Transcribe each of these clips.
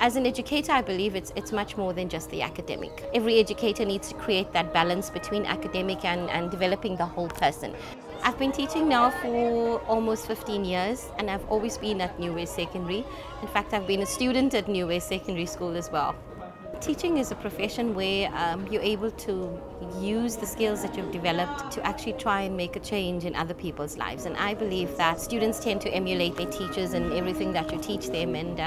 As an educator, I believe it's much more than just the academic. Every educator needs to create that balance between academic and developing the whole person. I've been teaching now for almost 15 years, and I've always been at New West Secondary. In fact, I've been a student at New West Secondary School as well. Teaching is a profession where you're able to use the skills that you've developed to actually try and make a change in other people's lives. And I believe that students tend to emulate their teachers and everything that you teach them. And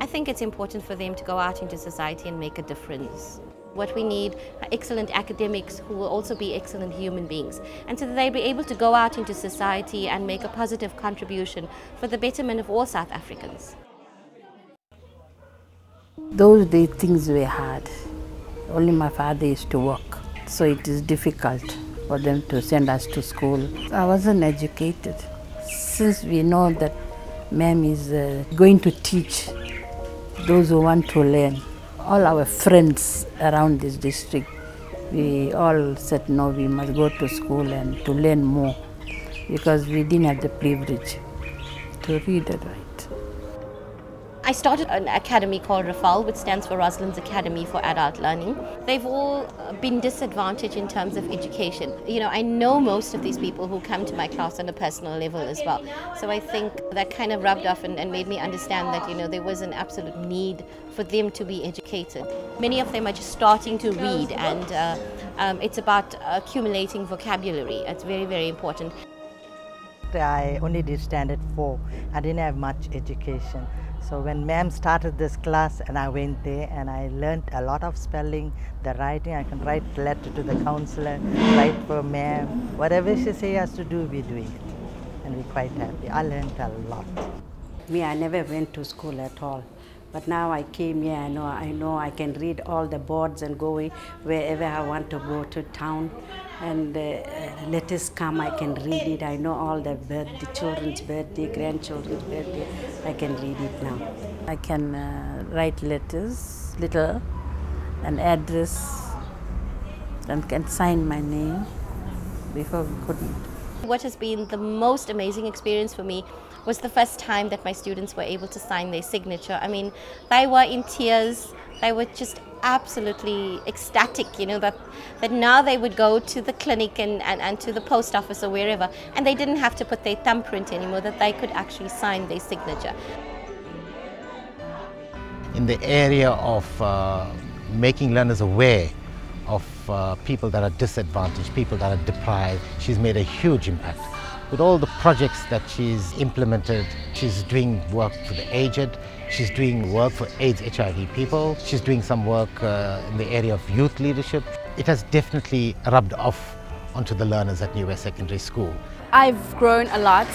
I think it's important for them to go out into society and make a difference. What we need are excellent academics who will also be excellent human beings. And so that they'll be able to go out into society and make a positive contribution for the betterment of all South Africans. Those days things were hard. Only my father used to work, so it is difficult for them to send us to school. I wasn't educated. Since we know that ma'am is going to teach those who want to learn, all our friends around this district, we all said no, we must go to school and to learn more, because we didn't have the privilege to read and write. I started an academy called RAFAL, which stands for Roslyn's Academy for Adult Learning. They've all been disadvantaged in terms of education. You know, I know most of these people who come to my class on a personal level as well. So I think that kind of rubbed off and made me understand that, you know, there was an absolute need for them to be educated. Many of them are just starting to read, and it's about accumulating vocabulary. It's very, very important. I only did standard 4. I didn't have much education. So when ma'am started this class and I went there and I learned a lot of spelling, the writing. I can write letter to the counselor, write for ma'am. Whatever she says us to do, we're doing it. And we're quite happy. I learned a lot. Me, I never went to school at all. But now I came here, I know I can read all the boards and go wherever I want to go to town. And letters come, I can read it. I know all the children's birthday, grandchildren's birthday. I can read it now. I can write letters, little, and address, and can sign my name. Before we couldn't. What has been the most amazing experience for me was the first time that my students were able to sign their signature. I mean, they were in tears. They were just absolutely ecstatic, you know, that now they would go to the clinic and to the post office or wherever, and they didn't have to put their thumbprint anymore, that they could actually sign their signature. In the area of making learners aware of people that are disadvantaged, people that are deprived, she's made a huge impact. With all the projects that she's implemented, she's doing work for the aged, she's doing work for AIDS, HIV people, she's doing some work in the area of youth leadership. It has definitely rubbed off onto the learners at New West Secondary School. I've grown a lot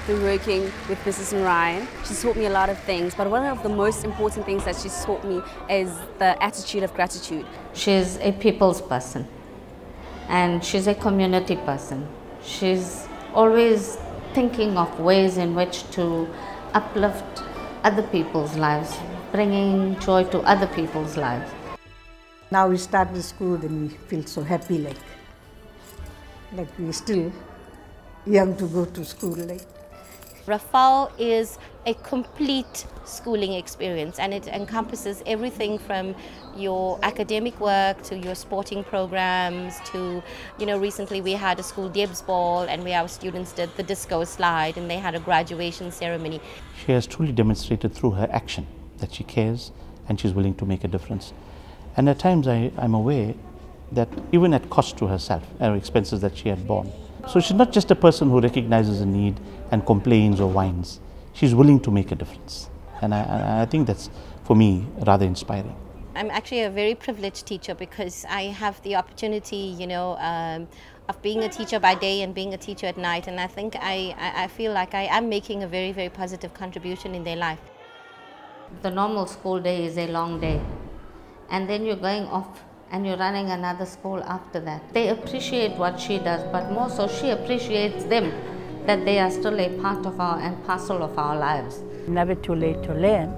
through working with Mrs. Narain. She's taught me a lot of things, but one of the most important things that she's taught me is the attitude of gratitude. She's a people's person, and she's a community person. She's always thinking of ways in which to uplift other people's lives, bringing joy to other people's lives. Now we start the school, then we feel so happy, like we're still young to go to school. RAFAL is a complete schooling experience, and it encompasses everything from your academic work to your sporting programs to, you know, recently we had a school Debs ball and where our students did the disco slide and they had a graduation ceremony. She has truly demonstrated through her action that she cares and she's willing to make a difference. And at times I'm aware that even at cost to herself, her expenses that she had borne. So she's not just a person who recognizes a need and complains or whines. She's willing to make a difference. And I think that's, for me, rather inspiring. I'm actually a very privileged teacher because I have the opportunity, you know, of being a teacher by day and being a teacher at night. And I think I feel like I am making a very, very positive contribution in their life. The normal school day is a long day. And then you're going off and you're running another school after that. They appreciate what she does, but more so she appreciates them, that they are still a part of our and parcel of our lives. Never too late to learn.